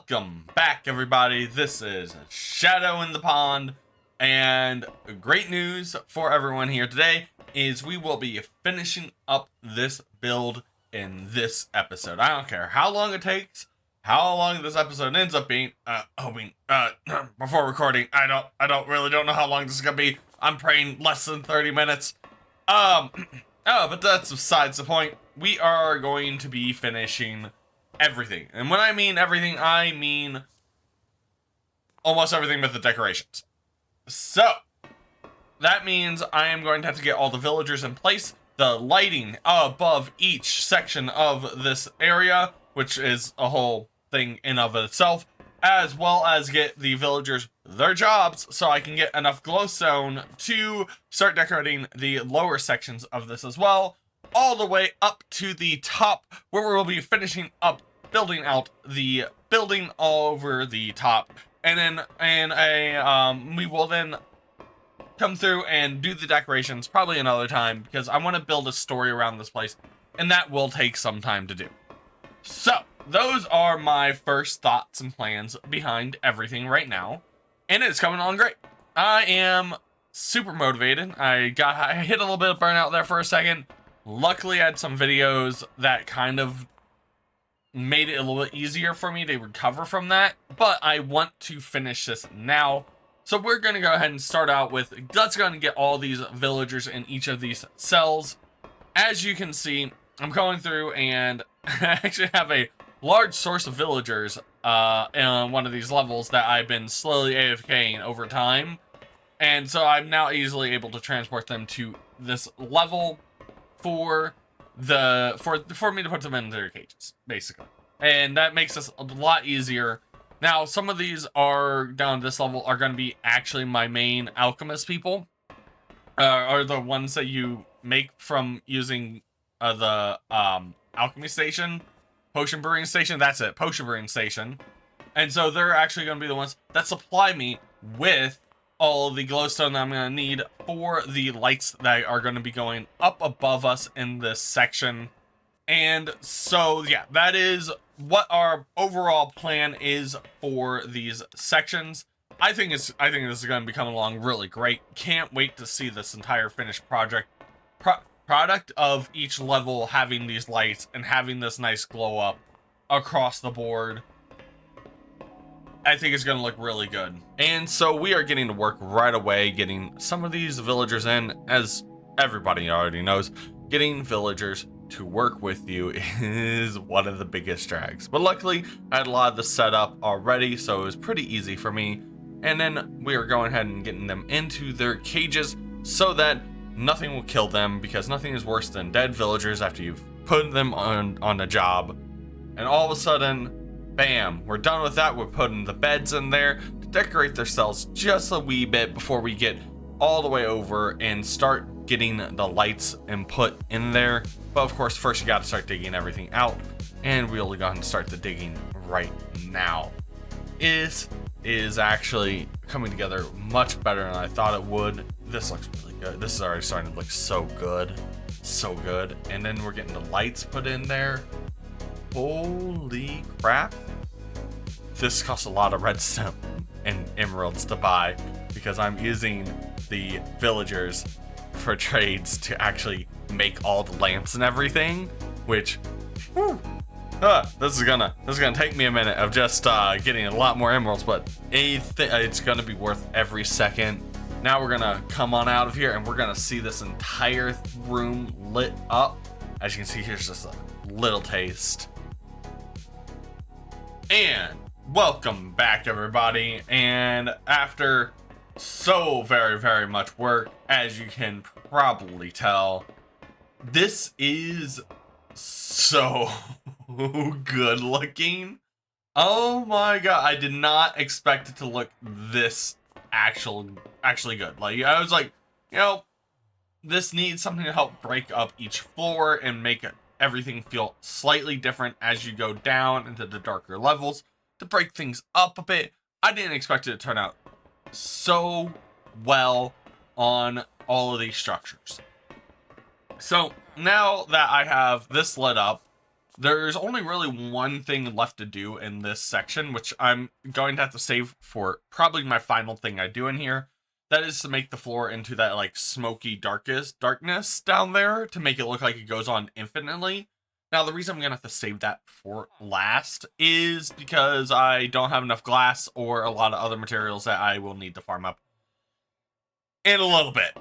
Welcome back, everybody. This is Shadow in the Pond, and great news for everyone here today is we will be finishing up this build in this episode. I don't care how long it takes, how long this episode ends up being. Before recording, I don't know how long this is gonna be. I'm praying less than 30 minutes. But that's besides the point. We are going to be finishing everything. And when I mean everything, I mean almost everything but the decorations. So, that means I am going to have to get all the villagers in place, the lighting above each section of this area, which is a whole thing in of itself, as well as get the villagers their jobs so I can get enough glowstone to start decorating the lower sections of this as well, all the way up to the top where we'll be finishing up building out the building all over the top. And then we will then come through and do the decorations probably another time because I want to build a story around this place and that will take some time to do. So those are my first thoughts and plans behind everything right now, and it's coming along great. I am super motivated. I hit a little bit of burnout there for a second. Luckily, I had some videos that kind of made it a little bit easier for me to recover from that, but I want to finish this now. So we're going to go ahead and start out with, let's go and get all these villagers in each of these cells. As you can see, I'm going through and I actually have a large source of villagers in one of these levels that I've been slowly AFKing over time. And so I'm now easily able to transport them to this level for me to put them in their cages, basically. And that makes this a lot easier. Now, some of these are down this level are going to be actually my main alchemist people, are the ones that you make from using the alchemy station, potion brewing station. That's it, potion brewing station. And so they're actually going to be the ones that supply me with all the glowstone that I'm going to need for the lights that are going to be going up above us in this section. And so, yeah, that is what our overall plan is for these sections. I think this is going to be coming along really great. Can't wait to see this entire finished product of each level having these lights and having this nice glow up across the board. I think it's going to look really good. And so we are getting to work right away, getting some of these villagers in. As everybody already knows, getting villagers to work with you is one of the biggest drags. But luckily, I had a lot of the setup already, so it was pretty easy for me. And then we are going ahead and getting them into their cages so that nothing will kill them, because nothing is worse than dead villagers after you've put them on a job. And all of a sudden, bam, we're done with that. We're putting the beds in there to decorate their cells just a wee bit before we get all the way over and start getting the lights and put in there. But of course, first you got to start digging everything out, and we'll go ahead and start the digging right now. It is actually coming together much better than I thought it would. This looks really good. This is already starting to look so good. So good. And then we're getting the lights put in there. Holy crap. This costs a lot of redstone and emeralds to buy because I'm using the villagers for trades to actually make all the lamps and everything, which this is gonna take me a minute of just getting a lot more emeralds, but it's gonna be worth every second. Now we're gonna come on out of here and we're gonna see this entire room lit up. As you can see, here's just a little taste. And welcome back, everybody. And after so very, very much work, as you can probably tell, this is so good looking. Oh my god, I did not expect it to look this actually good. Like, I was like, you know, this needs something to help break up each floor and make everything feel slightly different as you go down into the darker levels to break things up a bit. I didn't expect it to turn out so well on all of these structures. So now that I have this lit up, there's only really one thing left to do in this section, which I'm going to have to save for probably my final thing I do in here. That is to make the floor into that like smoky darkness down there to make it look like it goes on infinitely. Now, the reason I'm going to have to save that for last is because I don't have enough glass or a lot of other materials that I will need to farm up in a little bit.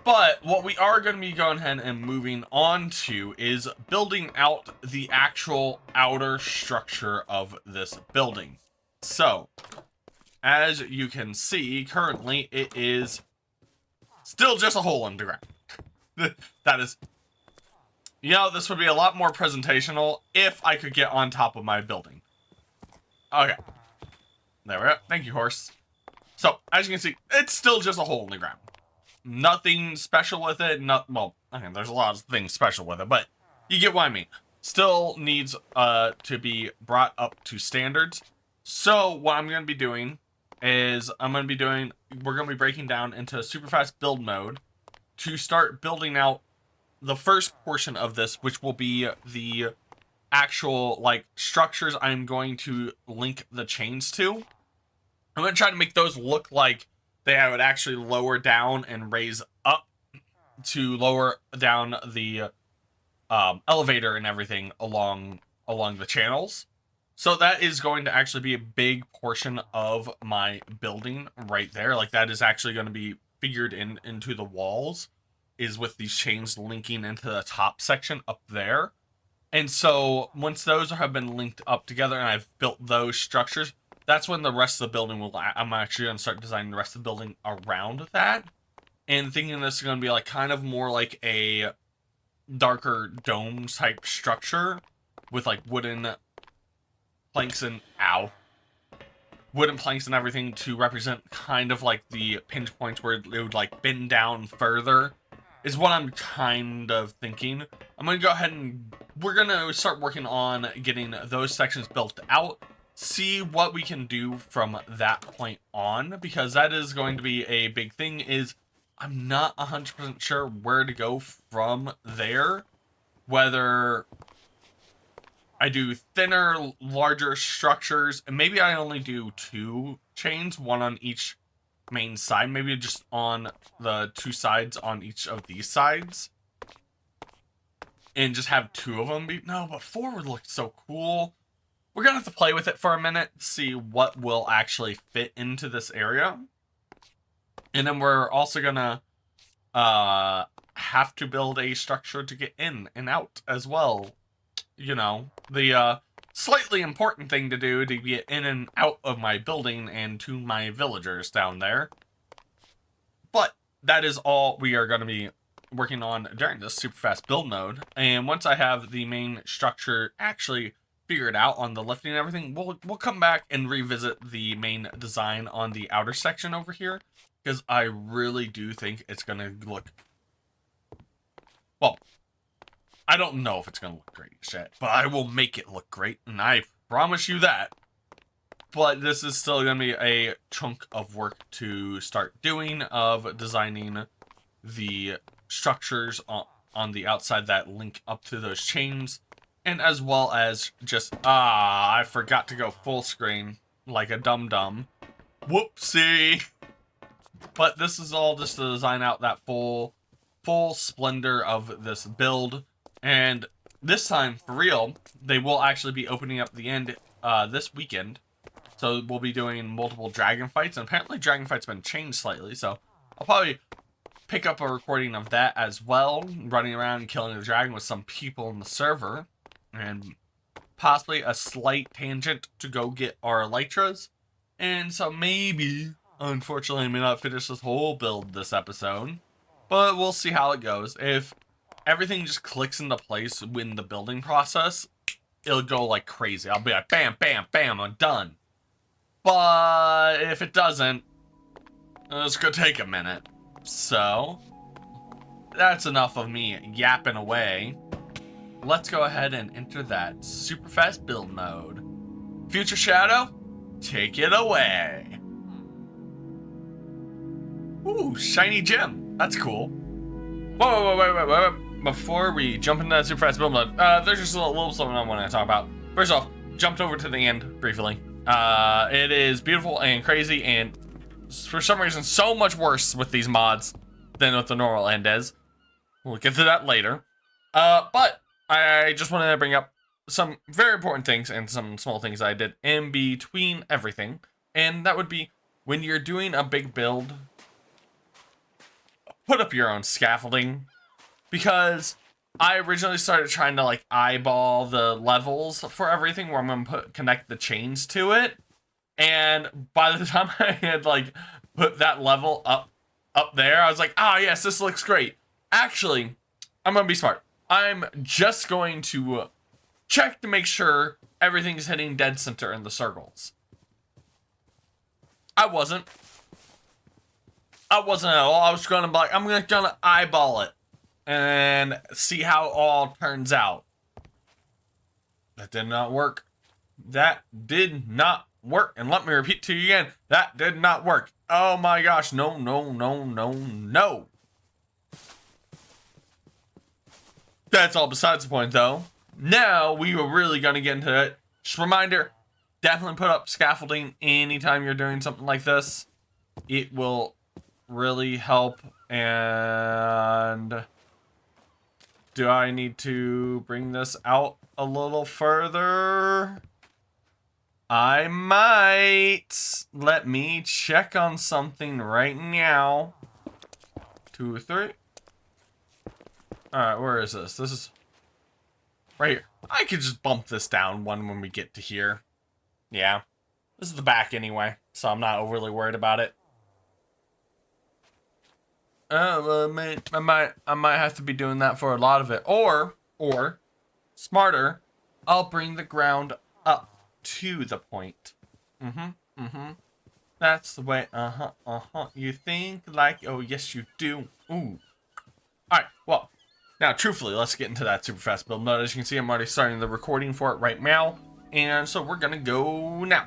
But what we are going to be going ahead and moving on to is building out the actual outer structure of this building. So, as you can see, currently it is still just a hole in the ground. That is, you know, this would be a lot more presentational if I could get on top of my building. Okay. There we go. Thank you, horse. So, as you can see, it's still just a hole in the ground. Nothing special with it. Well, okay, there's a lot of things special with it, but you get what I mean. Still needs to be brought up to standards. So what I'm going to be doing is we're going to be breaking down into super fast build mode to start building out the first portion of this, which will be the actual like structures I'm going to link the chains to. I'm going to try to make those look like they would actually lower down and raise up to lower down the elevator and everything along the channels. So that is going to actually be a big portion of my building right there. Like that is actually going to be figured into the walls, is with these chains linking into the top section up there. And so once those have been linked up together and I've built those structures, that's when the rest of the building I'm actually going to start designing the rest of the building around that. And thinking this is going to be like kind of more like a darker dome type structure with like wooden planks and wooden planks and everything to represent kind of like the pinch points where it would like bend down further is what I'm kind of thinking. I'm going to go ahead and we're going to start working on getting those sections built out. See what we can do from that point on, because that is going to be a big thing. Is I'm not 100% sure where to go from there, whether I do thinner, larger structures, and maybe I only do 2 chains, one on each main side, maybe just on the 2 sides on each of these sides, and just have 2 of them be, no, but 4 would look so cool. We're going to have to play with it for a minute, see what will actually fit into this area. And then we're also going to have to build a structure to get in and out as well. You know, the slightly important thing to do to get in and out of my building and to my villagers down there. But that is all we are going to be working on during this super fast build mode. And once I have the main structure actually figured out on the lifting and everything, we'll come back and revisit the main design on the outer section over here, because I really do think it's gonna look, well, I don't know if it's gonna look great yet, but I will make it look great, and I promise you that. But this is still gonna be a chunk of work to start doing, of designing the structures on the outside that link up to those chains. And as well as just, I forgot to go full screen like a dum-dum. Whoopsie. But this is all just to design out that full splendor of this build. And this time, for real, they will actually be opening up the end this weekend. So we'll be doing multiple dragon fights. And apparently dragon fights have been changed slightly. So I'll probably pick up a recording of that as well. Running around and killing the dragon with some people in the server. And possibly a slight tangent to go get our elytras. And so maybe, unfortunately, I may not finish this whole build this episode. But we'll see how it goes. If everything just clicks into place in the building process, it'll go like crazy. I'll be like, bam, bam, bam, I'm done. But if it doesn't, it's gonna take a minute. So, that's enough of me yapping away. Let's go ahead and enter that super fast build mode. Future Shadow, take it away. Ooh, shiny gem. That's cool. Whoa, before we jump into that super fast build mode, there's just a little something I want to talk about. First off, jumped over to the end briefly. It is beautiful and crazy, and for some reason, so much worse with these mods than what the normal end is. We'll get to that later. But I just wanted to bring up some very important things and some small things I did in between everything. And that would be when you're doing a big build, put up your own scaffolding. Because I originally started trying to like eyeball the levels for everything where I'm going to connect the chains to it. And by the time I had like put that level up there, I was like, ah, yes, this looks great. Actually, I'm going to be smart. I'm just going to check to make sure everything's hitting dead center in the circles. I wasn't at all. I was going to be like, I'm gonna eyeball it and see how it all turns out. That did not work. That did not work. And let me repeat to you again, that did not work. Oh my gosh, no. That's all besides the point, though. Now, we are really going to get into it. Just a reminder, definitely put up scaffolding anytime you're doing something like this. It will really help. And do I need to bring this out a little further? I might. Let me check on something right now. 2, 3. Alright, where is this? This is right here. I could just bump this down when we get to here. Yeah. This is the back anyway, so I'm not overly worried about it. Oh, well, I might have to be doing that for a lot of it. Or, smarter, I'll bring the ground up to the point. That's the way, you think like, oh, yes, you do. Ooh. Alright, well, now, truthfully, let's get into that super fast build mode. As you can see, I'm already starting the recording for it right now. And so we're gonna go now.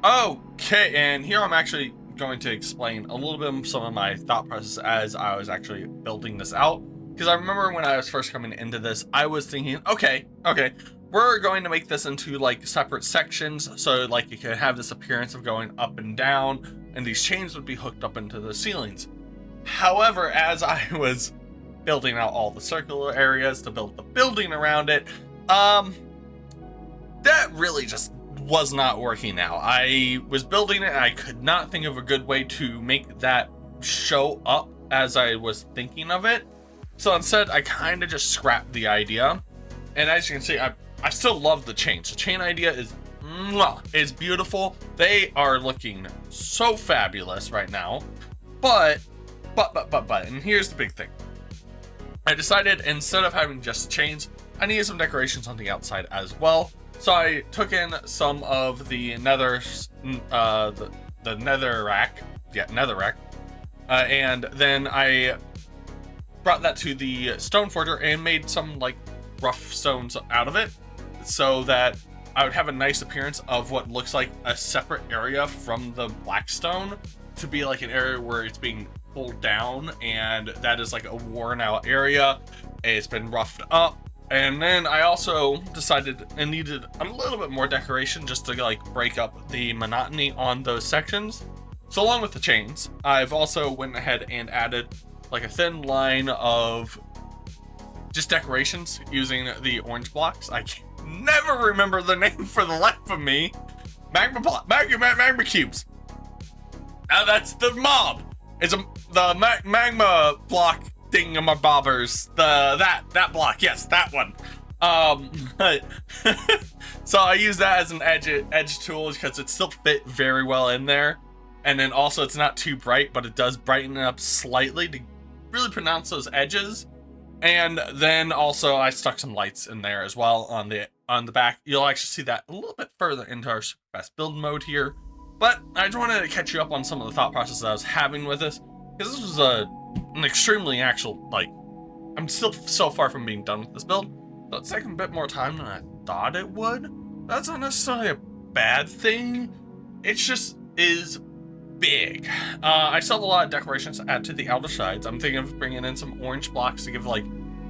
Okay, and here I'm actually going to explain a little bit of some of my thought process as I was actually building this out. Because I remember when I was first coming into this, I was thinking, okay, we're going to make this into like separate sections, so like you could have this appearance of going up and down, and these chains would be hooked up into the ceilings. However, as I was building out all the circular areas to build the building around it, that really just was not working out. I was building it and I could not think of a good way to make that show up as I was thinking of it. So instead, I kind of just scrapped the idea. And as you can see, I still love the chains. The chain idea is it's beautiful. They are looking so fabulous right now. But, and here's the big thing. I decided instead of having just chains, I needed some decorations on the outside as well. So I took in some of the the netherrack, and then I brought that to the stone forger and made some like rough stones out of it, so that I would have a nice appearance of what looks like a separate area from the black stone, to be like an area where it's being pulled down, and that is like a worn out area. It's been roughed up. And then I also decided I needed a little bit more decoration just to like break up the monotony on those sections. So along with the chains, I've also went ahead and added like a thin line of just decorations using the orange blocks. I can never remember the name for the life of me. Magma cubes. Now that's the mob. It's the magma block thingamabobbers. That block, yes, that one. So I use that as an edge tool because it still fit very well in there, and then also it's not too bright, but it does brighten it up slightly to really pronounce those edges. And then also I stuck some lights in there as well on the back. You'll actually see that a little bit further into our super fast build mode here. But I just wanted to catch you up on some of the thought process I was having with this, because this was an extremely I'm still so far from being done with this build, so it's taking a bit more time than I thought it would. That's not necessarily a bad thing. It just is big. I still have a lot of decorations to add to the outer sides. I'm thinking of bringing in some orange blocks to give like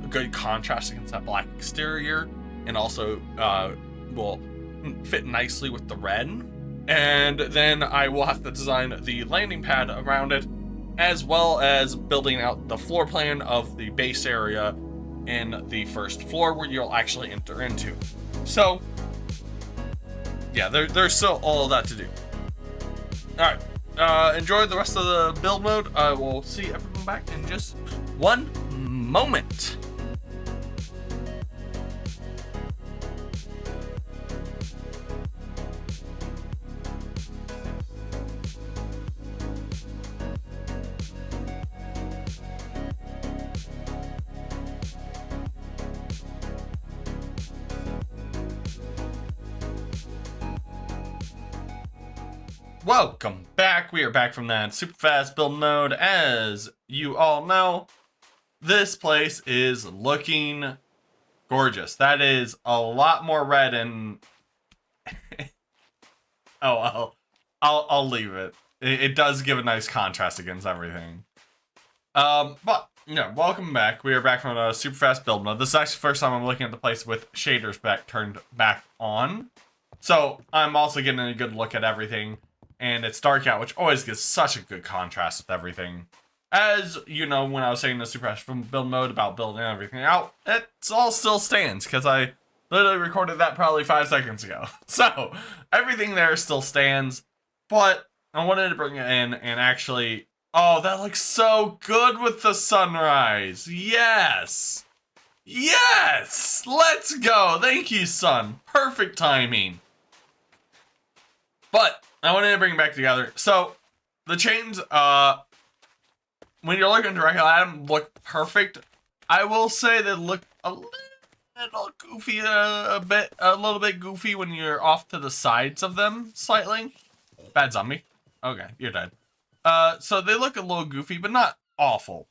a good contrast against that black exterior, and also will fit nicely with the red. And then I will have to design the landing pad around it, as well as building out the floor plan of the base area in the first floor where you'll actually enter into. So yeah, there's still all of that to do. All right, enjoy the rest of the build mode. I will see everyone back in just one moment. Welcome back. We are back from that super fast build mode. As you all know, this place is looking gorgeous. That is a lot more red and oh well, I'll leave it. It does give a nice contrast against everything. But yeah, welcome back. We are back from a super fast build mode. This is actually the first time I'm looking at the place with shaders turned back on. So I'm also getting a good look at everything. And it's dark out, which always gives such a good contrast with everything. As you know, when I was saying the super fast build mode about building everything out, it all still stands, because I literally recorded that probably 5 seconds ago. So everything there still stands, but I wanted to bring it in and actually, oh, that looks so good with the sunrise. Yes, yes, let's go. Thank you, sun. Perfect timing. But I wanted to bring it back together. So the chains, when you're looking directly at them, look perfect. I will say they look a little goofy, a little bit goofy when you're off to the sides of them slightly. Bad zombie. Okay, you're dead. So they look a little goofy, but not awful.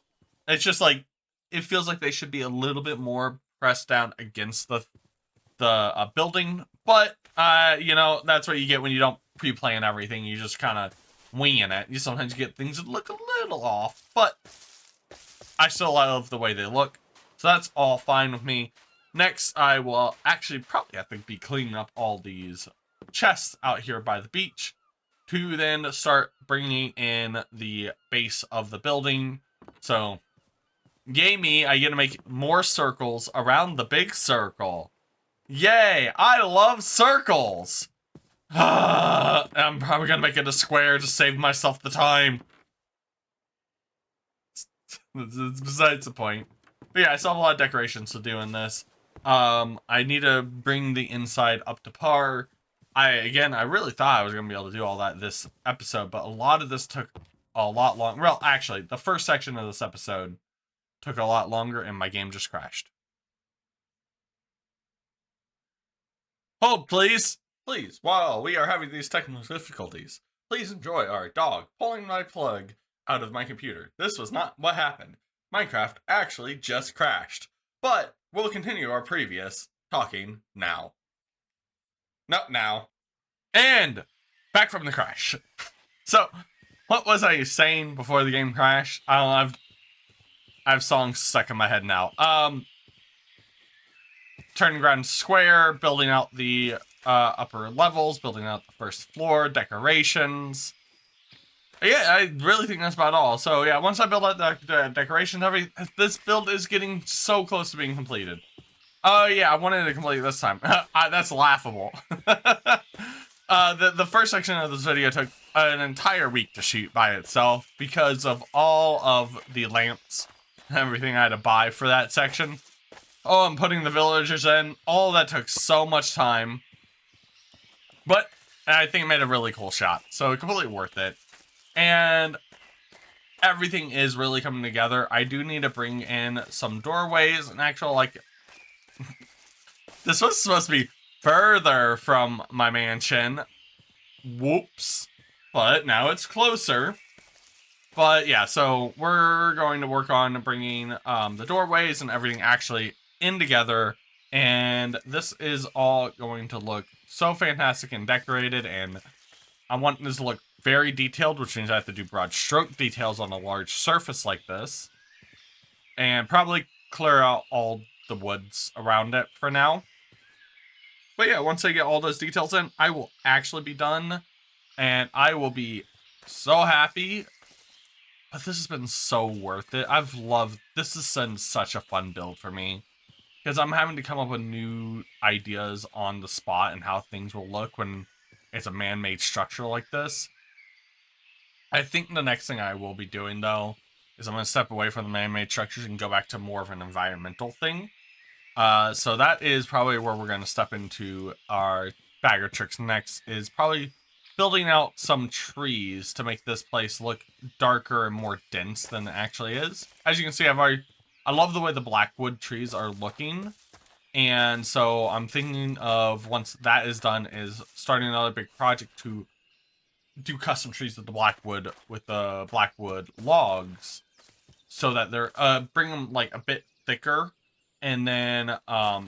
It's just like, it feels like they should be a little bit more pressed down against the building. But, you know, that's what you get when you don't pre-plan everything. You just kind of winging it. You sometimes get things that look a little off, but I still love the way they look. So that's all fine with me. Next, I will actually probably have to be cleaning up all these chests out here by the beach to then start bringing in the base of the building. So, yay me, I get to make more circles around the big circle. Yay, I love circles. I'm probably gonna make it a square to save myself the time. It's besides the point. But yeah, I still have a lot of decorations to do in this. I need to bring the inside up to par. I really thought I was going to be able to do all that this episode, but a lot of this took a lot long. Well, actually, the first section of this episode took a lot longer, and my game just crashed. Hold, please. Please, while we are having these technical difficulties, please enjoy our dog pulling my plug out of my computer. This was not what happened. Minecraft actually just crashed. But we'll continue our previous talking now. Not now. And back from the crash. So, what was I saying before the game crashed? I don't know, I have songs stuck in my head now. Turning ground square, building out the upper levels, building out the first floor, decorations. Yeah, I really think that's about all. So yeah, once I build out the decorations, this build is getting so close to being completed. Oh yeah, I wanted to complete it this time. That's laughable. The first section of this video took an entire week to shoot by itself because of all of the lamps and everything I had to buy for that section. Oh, I'm putting the villagers in. All that took so much time. But I think it made a really cool shot. So completely worth it. And everything is really coming together. I do need to bring in some doorways and actual, like... This was supposed to be further from my mansion. Whoops. But now it's closer. But yeah, so we're going to work on bringing the doorways and everything actually in together, and this is all going to look so fantastic and decorated, and I want this to look very detailed, which means I have to do broad stroke details on a large surface like this, and probably clear out all the woods around it for now. But yeah, once I get all those details in, I will actually be done, and I will be so happy. But this has been so worth it. This has been such a fun build for me. Because I'm having to come up with new ideas on the spot and how things will look when it's a man-made structure like this. I think the next thing I will be doing, though, is I'm going to step away from the man-made structures and go back to more of an environmental thing. So that is probably where we're going to step into our bag of tricks next, is probably building out some trees to make this place look darker and more dense than it actually is. As you can see, I love the way the blackwood trees are looking, and so I'm thinking of, once that is done, is starting another big project to do custom trees with the blackwood logs, so that they're bring them like a bit thicker, and then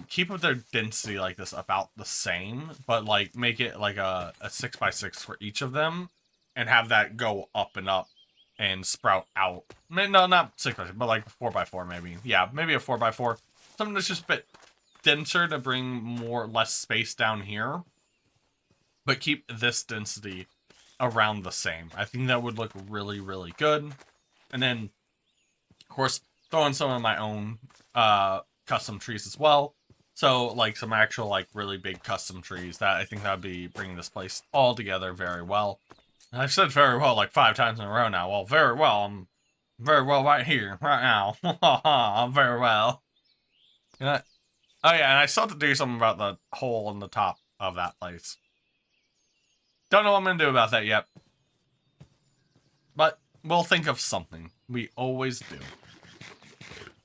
keep their density like this about the same, but like make it like a 6x6 for each of them, and have that go up and up and sprout out. No, not 6x6, but like 4x4 maybe. Yeah, maybe a 4x4. Something that's just a bit denser to bring less space down here, but keep this density around the same. I think that would look really, really good. And then, of course, throw in some of my own custom trees as well. So, like, some actual, like, really big custom trees that I think that would be bringing this place all together very well. I've said very well like 5 times in a row now. Well, very well. I'm very well right here, right now. I'm very well. Oh yeah, and I still have to do something about the hole in the top of that place. Don't know what I'm going to do about that yet. But we'll think of something. We always do.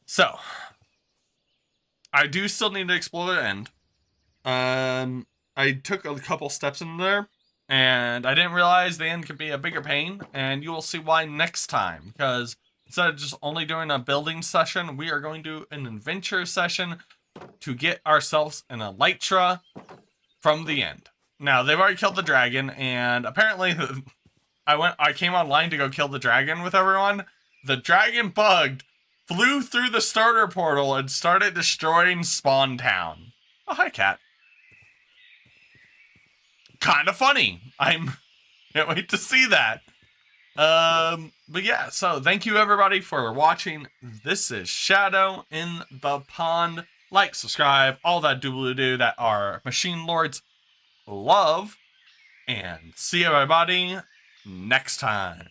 So, I do still need to explore the end. I took a couple steps in there, and I didn't realize the end could be a bigger pain, and you will see why next time, because instead of just only doing a building session, we are going to do an adventure session to get ourselves an elytra from the end. Now, they've already killed the dragon, and apparently I came online to go kill the dragon with everyone. The dragon bugged, flew through the starter portal, and started destroying Spawn Town. Oh, hi, cat. Kind of funny. Can't wait to see that. But yeah, so thank you everybody for watching. This is Shadow in the Pond. Like, subscribe, all that doobly-doo that our machine lords love. And see everybody next time.